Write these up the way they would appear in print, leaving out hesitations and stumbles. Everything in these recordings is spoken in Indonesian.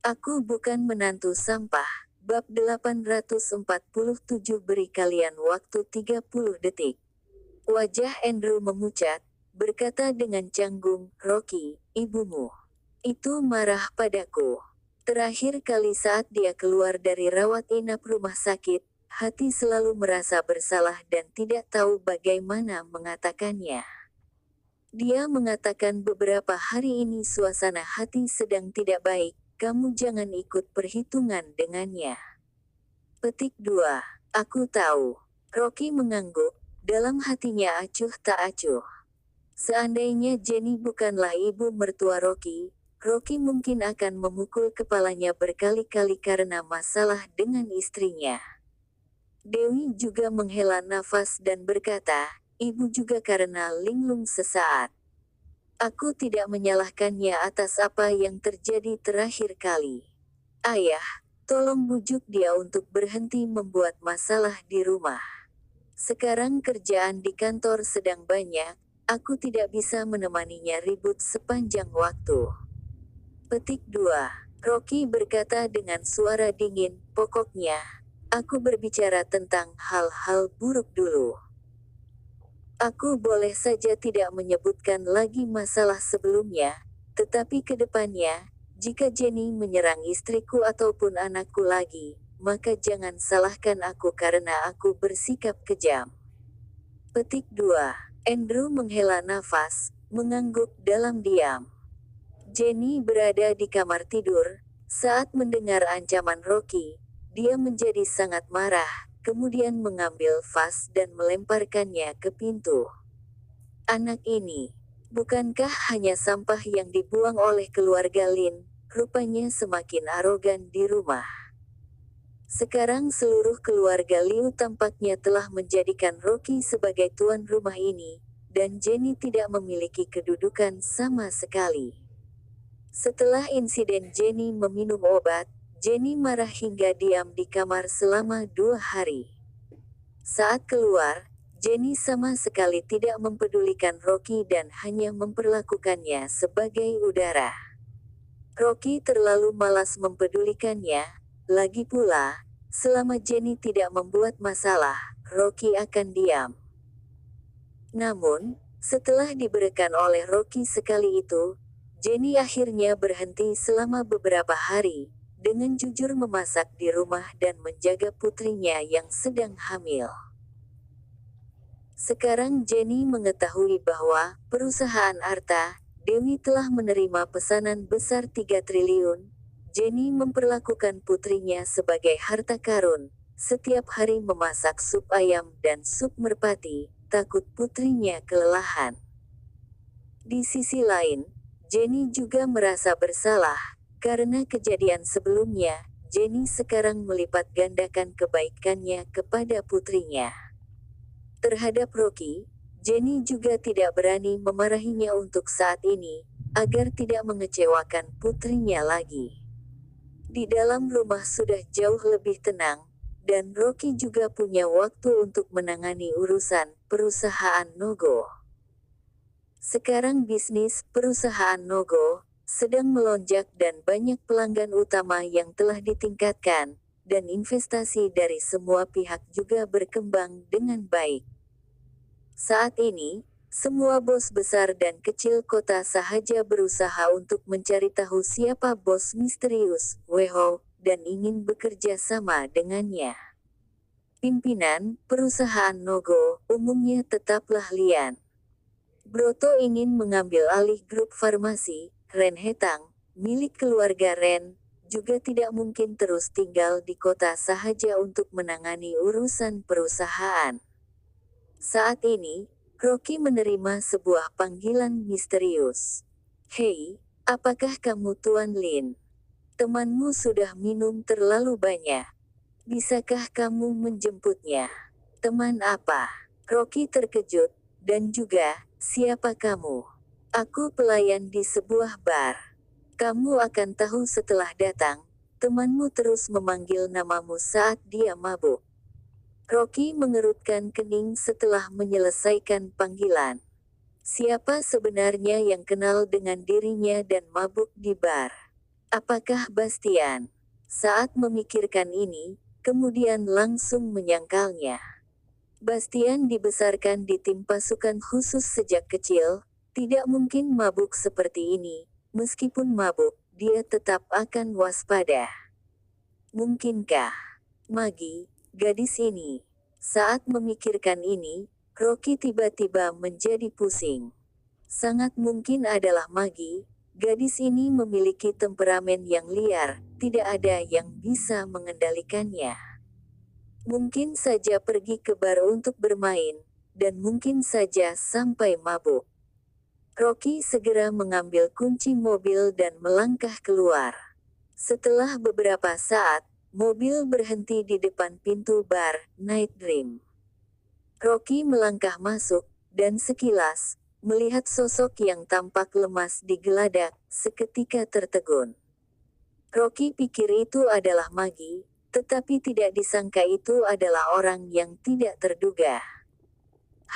Aku bukan menantu sampah. Bab 847. Beri kalian waktu 30 detik. Wajah Andrew memucat, berkata dengan canggung, "Rocky, ibumu itu marah padaku." Terakhir kali saat dia keluar dari rawat inap rumah sakit, hati selalu merasa bersalah dan tidak tahu bagaimana mengatakannya. Dia mengatakan beberapa hari ini suasana hati sedang tidak baik, kamu jangan ikut perhitungan dengannya. Petik 2. Aku tahu. Rocky mengangguk, dalam hatinya acuh tak acuh. Seandainya Jenny bukanlah ibu mertua Rocky, Rocky mungkin akan memukul kepalanya berkali-kali karena masalah dengan istrinya. Dewi juga menghela nafas dan berkata, ibu juga karena linglung sesaat. Aku tidak menyalahkannya atas apa yang terjadi terakhir kali. Ayah, tolong bujuk dia untuk berhenti membuat masalah di rumah. Sekarang kerjaan di kantor sedang banyak, aku tidak bisa menemaninya ribut sepanjang waktu. Petik 2. Rocky berkata dengan suara dingin, pokoknya, aku berbicara tentang hal-hal buruk dulu. Aku boleh saja tidak menyebutkan lagi masalah sebelumnya, tetapi ke depannya, jika Jenny menyerang istriku ataupun anakku lagi, maka jangan salahkan aku karena aku bersikap kejam. Petik 2. Andrew menghela nafas, mengangguk dalam diam. Jenny berada di kamar tidur, saat mendengar ancaman Rocky, dia menjadi sangat marah, kemudian mengambil vas dan melemparkannya ke pintu. Anak ini, bukankah hanya sampah yang dibuang oleh keluarga Lin, rupanya semakin arogan di rumah. Sekarang seluruh keluarga Liu tampaknya telah menjadikan Rocky sebagai tuan rumah ini, dan Jenny tidak memiliki kedudukan sama sekali. Setelah insiden Jenny meminum obat, Jenny marah hingga diam di kamar selama 2 hari. Saat keluar, Jenny sama sekali tidak mempedulikan Rocky dan hanya memperlakukannya sebagai udara. Rocky terlalu malas mempedulikannya, lagi pula, selama Jenny tidak membuat masalah, Rocky akan diam. Namun, setelah diberikan oleh Rocky sekali itu, Jenny akhirnya berhenti selama beberapa hari, dengan jujur memasak di rumah dan menjaga putrinya yang sedang hamil. Sekarang Jenny mengetahui bahwa perusahaan Arta Dewi telah menerima pesanan besar 3 triliun. Jenny memperlakukan putrinya sebagai harta karun, setiap hari memasak sup ayam dan sup merpati, takut putrinya kelelahan. Di sisi lain, Jenny juga merasa bersalah, karena kejadian sebelumnya, Jenny sekarang melipat gandakan kebaikannya kepada putrinya. Terhadap Rocky, Jenny juga tidak berani memarahinya untuk saat ini, agar tidak mengecewakan putrinya lagi. Di dalam rumah sudah jauh lebih tenang, dan Rocky juga punya waktu untuk menangani urusan perusahaan Nogo. Sekarang bisnis perusahaan Nogo sedang melonjak dan banyak pelanggan utama yang telah ditingkatkan, dan investasi dari semua pihak juga berkembang dengan baik. Saat ini, semua bos besar dan kecil kota sahaja berusaha untuk mencari tahu siapa bos misterius, Weho, dan ingin bekerja sama dengannya. Pimpinan perusahaan Nogo umumnya tetaplah Lian. Broto ingin mengambil alih grup farmasi, Ren Hetang, milik keluarga Ren, juga tidak mungkin terus tinggal di kota sahaja untuk menangani urusan perusahaan. Saat ini, Rocky menerima sebuah panggilan misterius. "Hei, apakah kamu Tuan Lin? Temanmu sudah minum terlalu banyak. Bisakah kamu menjemputnya?" "Teman apa?" Rocky terkejut, dan juga, "Siapa kamu?" "Aku pelayan di sebuah bar. Kamu akan tahu setelah datang." Temanmu terus memanggil namamu saat dia mabuk. Rocky mengerutkan kening setelah menyelesaikan panggilan. Siapa sebenarnya yang kenal dengan dirinya dan mabuk di bar? Apakah Bastian? Saat memikirkan ini, kemudian langsung menyangkalnya. Bastian dibesarkan di tim pasukan khusus sejak kecil, tidak mungkin mabuk seperti ini. Meskipun mabuk, dia tetap akan waspada. Mungkinkah Maggie, gadis ini? Saat memikirkan ini, Rocky tiba-tiba menjadi pusing. Sangat mungkin adalah Maggie. Gadis ini memiliki temperamen yang liar, tidak ada yang bisa mengendalikannya. Mungkin saja pergi ke bar untuk bermain, dan mungkin saja sampai mabuk. Rocky segera mengambil kunci mobil dan melangkah keluar. Setelah beberapa saat, mobil berhenti di depan pintu bar Night Dream. Rocky melangkah masuk, dan sekilas, melihat sosok yang tampak lemas di geladak, seketika tertegun. Rocky pikir itu adalah Maggie, tetapi tidak disangka itu adalah orang yang tidak terduga.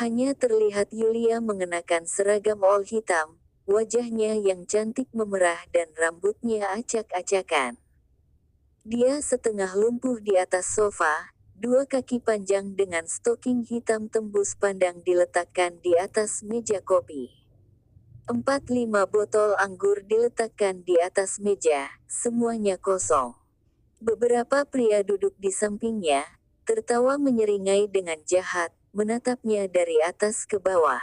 Hanya terlihat Yulia mengenakan seragam all hitam, wajahnya yang cantik memerah dan rambutnya acak-acakan. Dia setengah lumpuh di atas sofa, dua kaki panjang dengan stoking hitam tembus pandang diletakkan di atas meja kopi. 4-5 botol anggur diletakkan di atas meja, semuanya kosong. Beberapa pria duduk di sampingnya, tertawa menyeringai dengan jahat, menatapnya dari atas ke bawah.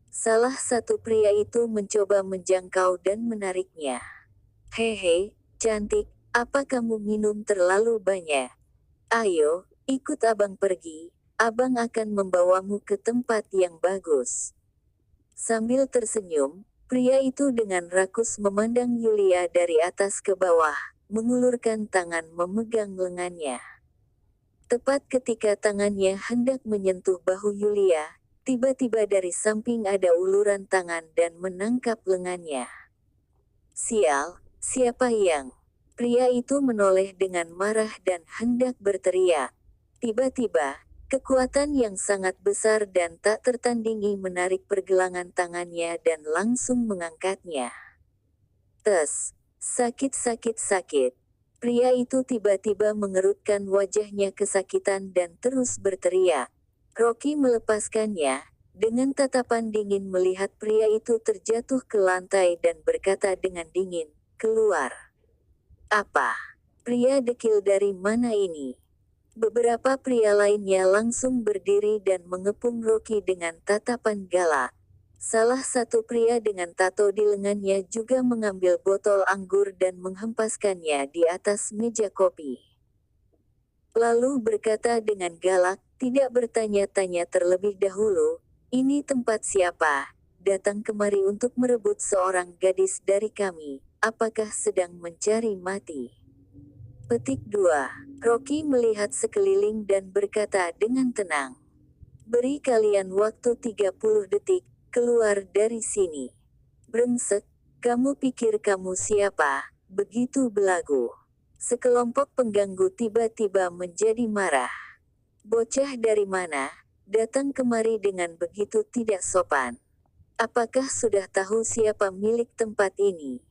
Salah satu pria itu mencoba menjangkau dan menariknya. Hehe, cantik. Apa kamu minum terlalu banyak? Ayo, ikut abang pergi, abang akan membawamu ke tempat yang bagus. Sambil tersenyum, pria itu dengan rakus memandang Yulia dari atas ke bawah, mengulurkan tangan memegang lengannya. Tepat ketika tangannya hendak menyentuh bahu Yulia, tiba-tiba dari samping ada uluran tangan dan menangkap lengannya. Sial, siapa yang... Pria itu menoleh dengan marah dan hendak berteriak. Tiba-tiba, kekuatan yang sangat besar dan tak tertandingi menarik pergelangan tangannya dan langsung mengangkatnya. Tes, sakit sakit sakit. Pria itu tiba-tiba mengerutkan wajahnya kesakitan dan terus berteriak. Rocky melepaskannya, dengan tatapan dingin melihat pria itu terjatuh ke lantai dan berkata dengan dingin, "Keluar." Apa? Pria dekil dari mana ini? Beberapa pria lainnya langsung berdiri dan mengepung Rocky dengan tatapan galak. Salah satu pria dengan tato di lengannya juga mengambil botol anggur dan menghempaskannya di atas meja kopi. Lalu berkata dengan galak, tidak bertanya-tanya terlebih dahulu, "Ini tempat siapa? Datang kemari untuk merebut seorang gadis dari kami. Apakah sedang mencari mati?" Petik 2. Rocky melihat sekeliling dan berkata dengan tenang. "Beri kalian waktu 30 detik, keluar dari sini." "Brengsek, kamu pikir kamu siapa?" begitu belagu. Sekelompok pengganggu tiba-tiba menjadi marah. "Bocah dari mana? Datang kemari dengan begitu tidak sopan. Apakah sudah tahu siapa milik tempat ini?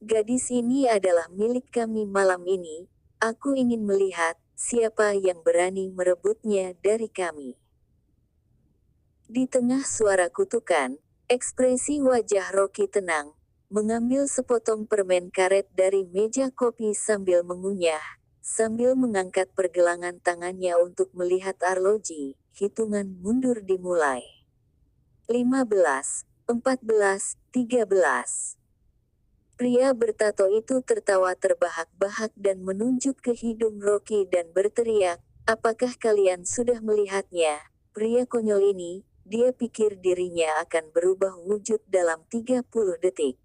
Gadis ini adalah milik kami malam ini. Aku ingin melihat siapa yang berani merebutnya dari kami." Di tengah suara kutukan, ekspresi wajah Rocky tenang, mengambil sepotong permen karet dari meja kopi sambil mengunyah, sambil mengangkat pergelangan tangannya untuk melihat arloji. Hitungan mundur dimulai. 15, 14, 13. Pria bertato itu tertawa terbahak-bahak dan menunjuk ke hidung Rocky dan berteriak, "Apakah kalian sudah melihatnya? Pria konyol ini, dia pikir dirinya akan berubah wujud dalam 30 detik.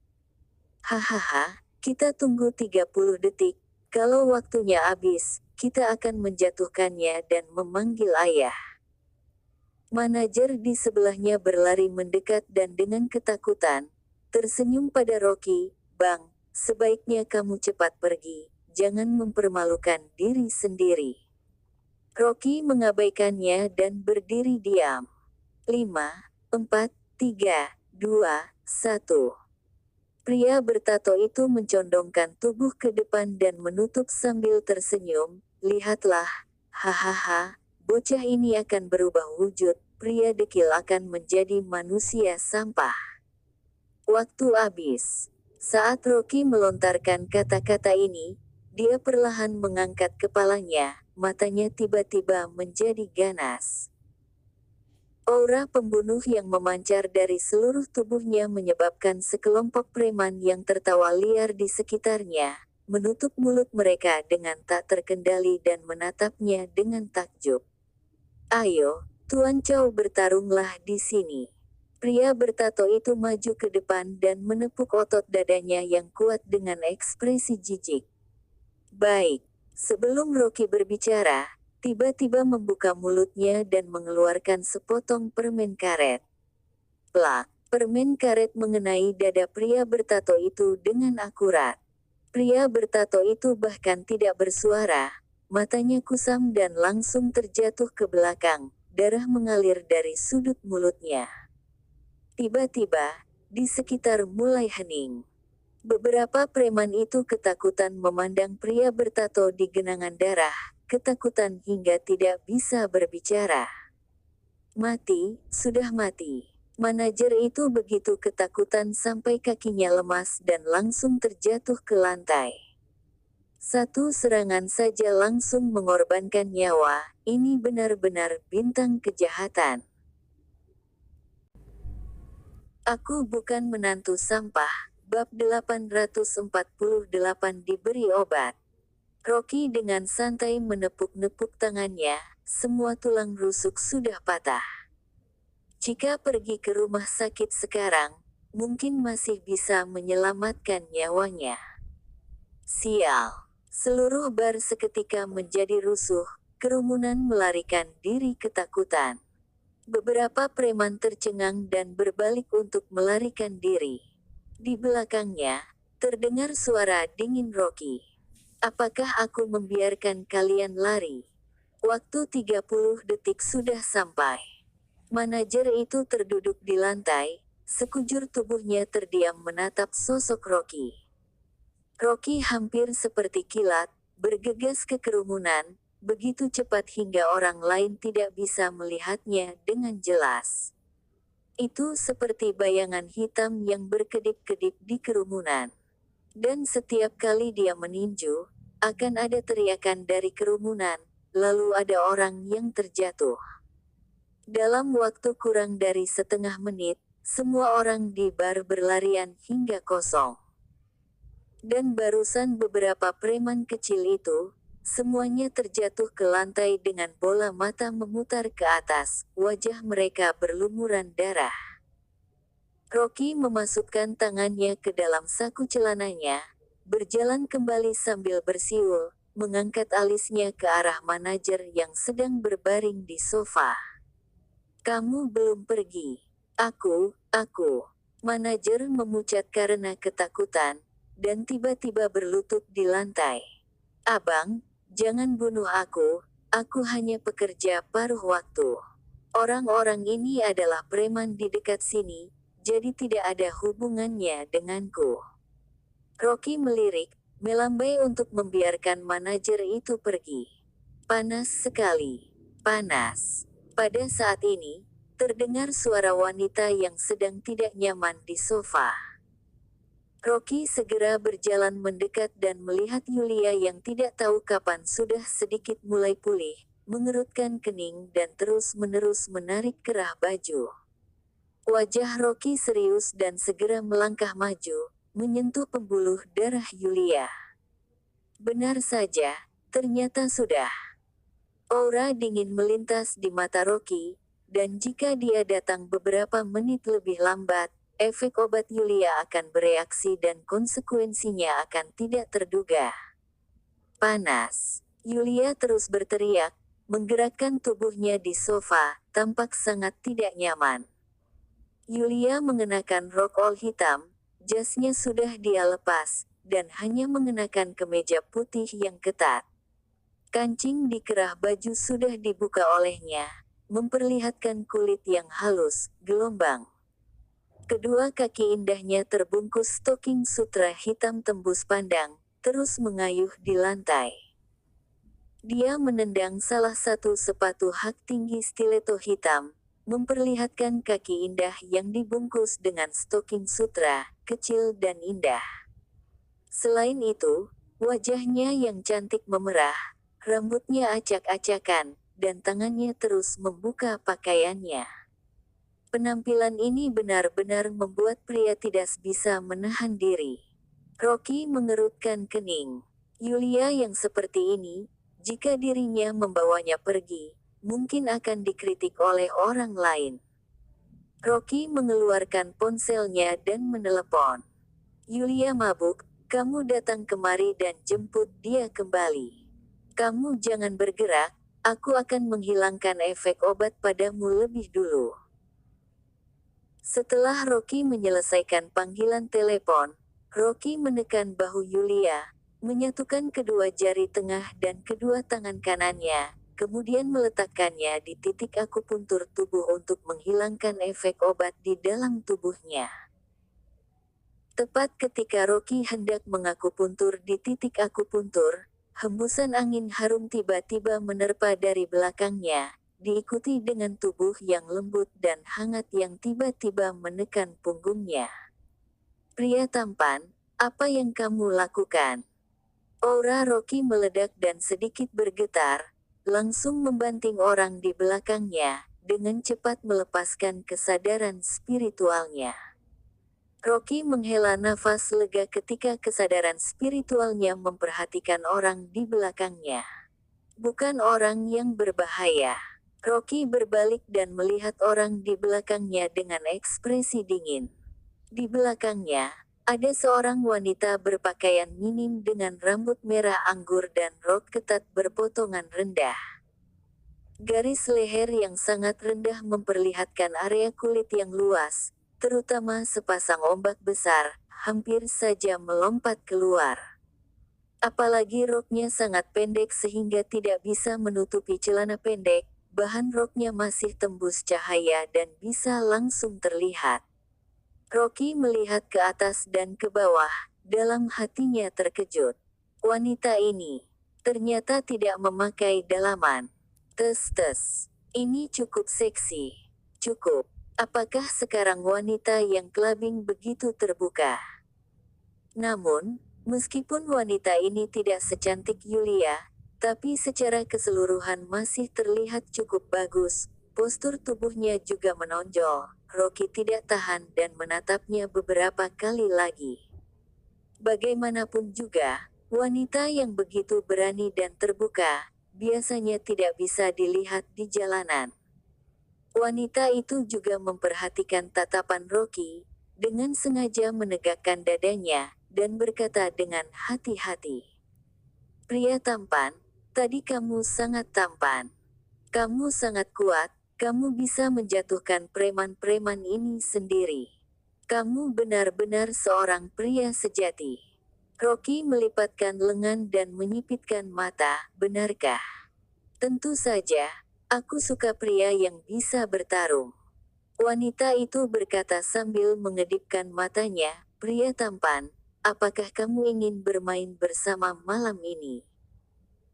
Hahaha, kita tunggu 30 detik, kalau waktunya habis, kita akan menjatuhkannya dan memanggil ayah." Manajer di sebelahnya berlari mendekat dan dengan ketakutan, tersenyum pada Rocky, "Bang, sebaiknya kamu cepat pergi, jangan mempermalukan diri sendiri." Rocky mengabaikannya dan berdiri diam. 5, 4, 3, 2, 1. Pria bertato itu mencondongkan tubuh ke depan dan menutup sambil tersenyum. Lihatlah, hahaha, bocah ini akan berubah wujud, pria dekil akan menjadi manusia sampah. Waktu habis. Saat Rocky melontarkan kata-kata ini, dia perlahan mengangkat kepalanya, matanya tiba-tiba menjadi ganas. Aura pembunuh yang memancar dari seluruh tubuhnya menyebabkan sekelompok preman yang tertawa liar di sekitarnya, menutup mulut mereka dengan tak terkendali dan menatapnya dengan takjub. Ayo, Tuan Chow bertarunglah di sini. Pria bertato itu maju ke depan dan menepuk otot dadanya yang kuat dengan ekspresi jijik. Baik, sebelum Rocky berbicara, tiba-tiba membuka mulutnya dan mengeluarkan sepotong permen karet. Plak, permen karet mengenai dada pria bertato itu dengan akurat. Pria bertato itu bahkan tidak bersuara, matanya kusam dan langsung terjatuh ke belakang, darah mengalir dari sudut mulutnya. Tiba-tiba, di sekitar mulai hening. Beberapa preman itu ketakutan memandang pria bertato di genangan darah, ketakutan hingga tidak bisa berbicara. Mati, sudah mati. Manajer itu begitu ketakutan sampai kakinya lemas dan langsung terjatuh ke lantai. Satu serangan saja langsung mengorbankan nyawa, ini benar-benar bintang kejahatan. Aku bukan menantu sampah. Bab 848 diberi obat. Rocky dengan santai menepuk-nepuk tangannya, semua tulang rusuk sudah patah. Jika pergi ke rumah sakit sekarang, mungkin masih bisa menyelamatkan nyawanya. Sial. Seluruh bar seketika menjadi rusuh, kerumunan melarikan diri ketakutan. Beberapa preman tercengang dan berbalik untuk melarikan diri. Di belakangnya, terdengar suara dingin Rocky. Apakah aku membiarkan kalian lari? Waktu 30 detik sudah sampai. Manajer itu terduduk di lantai, sekujur tubuhnya terdiam menatap sosok Rocky. Rocky hampir seperti kilat, bergegas ke kerumunan, begitu cepat hingga orang lain tidak bisa melihatnya dengan jelas. Itu seperti bayangan hitam yang berkedip-kedip di kerumunan. Dan setiap kali dia meninju, akan ada teriakan dari kerumunan, lalu ada orang yang terjatuh. Dalam waktu kurang dari setengah menit, semua orang di bar berlarian hingga kosong. Dan barusan beberapa preman kecil itu, semuanya terjatuh ke lantai dengan bola mata memutar ke atas, wajah mereka berlumuran darah. Rocky memasukkan tangannya ke dalam saku celananya, berjalan kembali sambil bersiul, mengangkat alisnya ke arah manajer yang sedang berbaring di sofa. Kamu belum pergi. Aku. Manajer memucat karena ketakutan, dan tiba-tiba berlutut di lantai. Abang, jangan bunuh aku hanya pekerja paruh waktu. Orang-orang ini adalah preman di dekat sini, jadi tidak ada hubungannya denganku. Rocky melirik, melambai untuk membiarkan manajer itu pergi. Panas sekali. Panas. Pada saat ini, terdengar suara wanita yang sedang tidak nyaman di sofa. Rocky segera berjalan mendekat dan melihat Yulia yang tidak tahu kapan sudah sedikit mulai pulih, mengerutkan kening dan terus-menerus menarik kerah baju. Wajah Rocky serius dan segera melangkah maju, menyentuh pembuluh darah Yulia. Benar saja, ternyata sudah. Aura dingin melintas di mata Rocky, dan jika dia datang beberapa menit lebih lambat, efek obat Yulia akan bereaksi dan konsekuensinya akan tidak terduga. Panas. Yulia terus berteriak, menggerakkan tubuhnya di sofa, tampak sangat tidak nyaman. Yulia mengenakan rok all hitam, jasnya sudah dia lepas, dan hanya mengenakan kemeja putih yang ketat. Kancing di kerah baju sudah dibuka olehnya, memperlihatkan kulit yang halus, gelombang. Kedua kaki indahnya terbungkus stoking sutra hitam tembus pandang, terus mengayuh di lantai. Dia menendang salah satu sepatu hak tinggi stiletto hitam, memperlihatkan kaki indah yang dibungkus dengan stoking sutra, kecil dan indah. Selain itu, wajahnya yang cantik memerah, rambutnya acak-acakan, dan tangannya terus membuka pakaiannya. Penampilan ini benar-benar membuat pria tidak bisa menahan diri. Rocky mengerutkan kening. Yulia yang seperti ini, jika dirinya membawanya pergi, mungkin akan dikritik oleh orang lain. Rocky mengeluarkan ponselnya dan menelepon. Yulia mabuk, kamu datang kemari dan jemput dia kembali. Kamu jangan bergerak, aku akan menghilangkan efek obat padamu lebih dulu. Setelah Rocky menyelesaikan panggilan telepon, Rocky menekan bahu Yulia, menyatukan kedua jari tengah dan kedua tangan kanannya, kemudian meletakkannya di titik akupuntur tubuh untuk menghilangkan efek obat di dalam tubuhnya. Tepat ketika Rocky hendak mengakupuntur di titik akupuntur, hembusan angin harum tiba-tiba menerpa dari belakangnya, diikuti dengan tubuh yang lembut dan hangat yang tiba-tiba menekan punggungnya. Pria tampan, apa yang kamu lakukan? Aura Rocky meledak dan sedikit bergetar, langsung membanting orang di belakangnya, dengan cepat melepaskan kesadaran spiritualnya. Rocky menghela nafas lega ketika kesadaran spiritualnya memperhatikan orang di belakangnya. Bukan orang yang berbahaya. Rocky berbalik dan melihat orang di belakangnya dengan ekspresi dingin. Di belakangnya, ada seorang wanita berpakaian minim dengan rambut merah anggur dan rok ketat berpotongan rendah. Garis leher yang sangat rendah memperlihatkan area kulit yang luas, terutama sepasang ombak besar, hampir saja melompat keluar. Apalagi roknya sangat pendek sehingga tidak bisa menutupi celana pendek, bahan roknya masih tembus cahaya dan bisa langsung terlihat. Rocky melihat ke atas dan ke bawah, dalam hatinya terkejut. Wanita ini, ternyata tidak memakai dalaman. Tes-tes, ini cukup seksi. Cukup. Apakah sekarang wanita yang clubbing begitu terbuka? Namun, meskipun wanita ini tidak secantik Yulia, tapi secara keseluruhan masih terlihat cukup bagus, postur tubuhnya juga menonjol. Rocky tidak tahan dan menatapnya beberapa kali lagi. Bagaimanapun juga, wanita yang begitu berani dan terbuka, biasanya tidak bisa dilihat di jalanan. Wanita itu juga memperhatikan tatapan Rocky, dengan sengaja menegakkan dadanya, dan berkata dengan hati-hati. Pria tampan, tadi kamu sangat tampan. Kamu sangat kuat, kamu bisa menjatuhkan preman-preman ini sendiri. Kamu benar-benar seorang pria sejati. Rocky melipatkan lengan dan menyipitkan mata, benarkah? Tentu saja, aku suka pria yang bisa bertarung. Wanita itu berkata sambil mengedipkan matanya, pria tampan, apakah kamu ingin bermain bersama malam ini?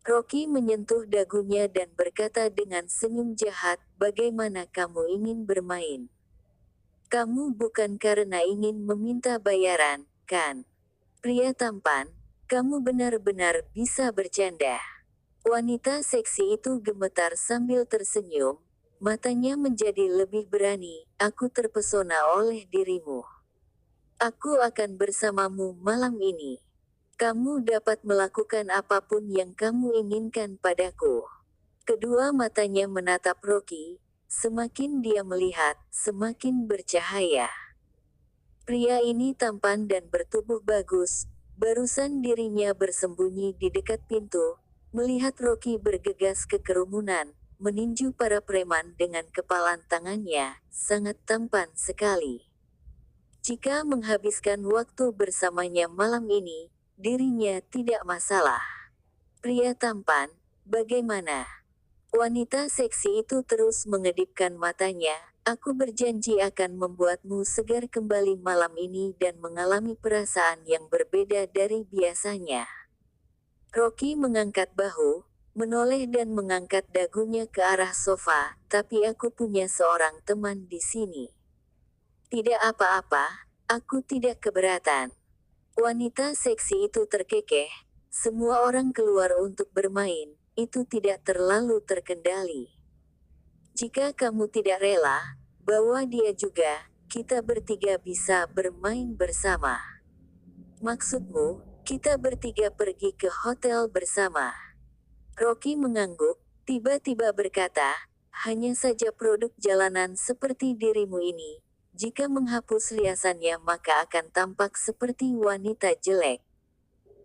Rocky menyentuh dagunya dan berkata dengan senyum jahat, bagaimana kamu ingin bermain? Kamu bukan karena ingin meminta bayaran, kan? Pria tampan, kamu benar-benar bisa bercanda. Wanita seksi itu gemetar sambil tersenyum, matanya menjadi lebih berani, aku terpesona oleh dirimu. Aku akan bersamamu malam ini. Kamu dapat melakukan apapun yang kamu inginkan padaku. Kedua matanya menatap Rocky, semakin dia melihat, semakin bercahaya. Pria ini tampan dan bertubuh bagus, barusan dirinya bersembunyi di dekat pintu, melihat Rocky bergegas ke kerumunan, meninju para preman dengan kepalan tangannya, sangat tampan sekali. Jika menghabiskan waktu bersamanya malam ini, dirinya tidak masalah. Pria tampan, bagaimana? Wanita seksi itu terus mengedipkan matanya, Aku berjanji akan membuatmu segar kembali malam ini dan mengalami perasaan yang berbeda dari biasanya. Rocky mengangkat bahu, menoleh dan mengangkat dagunya ke arah sofa, tapi aku punya seorang teman di sini. Tidak apa-apa, aku tidak keberatan. Wanita seksi itu terkekeh, semua orang keluar untuk bermain, itu tidak terlalu terkendali. Jika kamu tidak rela, bawa dia juga, kita bertiga bisa bermain bersama. Maksudmu, kita bertiga pergi ke hotel bersama? Rocky mengangguk, tiba-tiba berkata, hanya saja produk jalanan seperti dirimu ini, jika menghapus riasannya maka akan tampak seperti wanita jelek.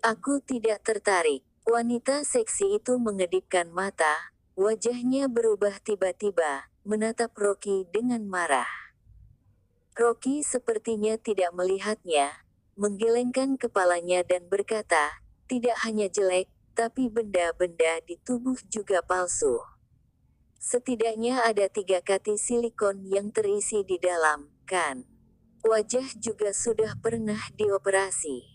Aku tidak tertarik. Wanita seksi itu mengedipkan mata, wajahnya berubah tiba-tiba, menatap Rocky dengan marah. Rocky sepertinya tidak melihatnya, menggelengkan kepalanya dan berkata, tidak hanya jelek, tapi benda-benda di tubuh juga palsu. Setidaknya ada 3 kati silikon yang terisi di dalam, kan? Wajah juga sudah pernah dioperasi.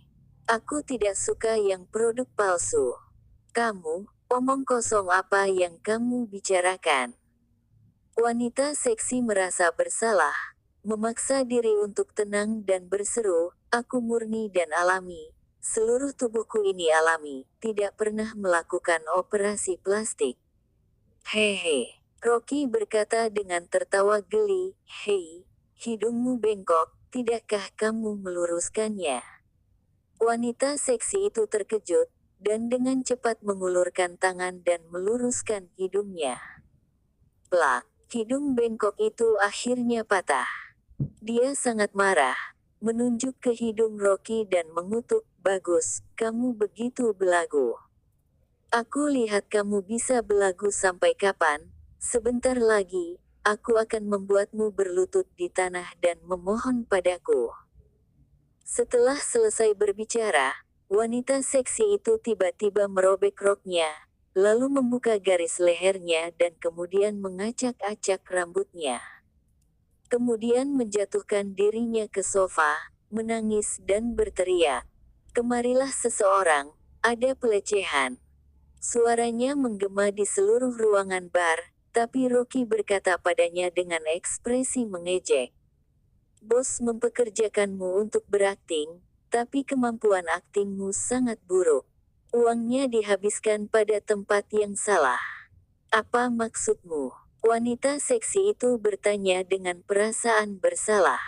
Aku tidak suka yang produk palsu. Kamu, omong kosong apa yang kamu bicarakan? Wanita seksi merasa bersalah, memaksa diri untuk tenang dan berseru, aku murni dan alami. Seluruh tubuhku ini alami, tidak pernah melakukan operasi plastik. Hehe, Rocky berkata dengan tertawa geli, hei, hidungmu bengkok, tidakkah kamu meluruskannya? Wanita seksi itu terkejut, dan dengan cepat mengulurkan tangan dan meluruskan hidungnya. Plak, hidung bengkok itu akhirnya patah. Dia sangat marah, menunjuk ke hidung Rocky dan mengutuk, bagus, kamu begitu belagu. Aku lihat kamu bisa belagu sampai kapan, sebentar lagi, aku akan membuatmu berlutut di tanah dan memohon padaku. Setelah selesai berbicara, wanita seksi itu tiba-tiba merobek roknya, lalu membuka garis lehernya dan kemudian mengacak-acak rambutnya. Kemudian menjatuhkan dirinya ke sofa, menangis dan berteriak. Kemarilah seseorang, ada pelecehan. Suaranya menggema di seluruh ruangan bar, tapi Rocky berkata padanya dengan ekspresi mengejek. Bos mempekerjakanmu untuk berakting, tapi kemampuan aktingmu sangat buruk. Uangnya dihabiskan pada tempat yang salah. Apa maksudmu? Wanita seksi itu bertanya dengan perasaan bersalah.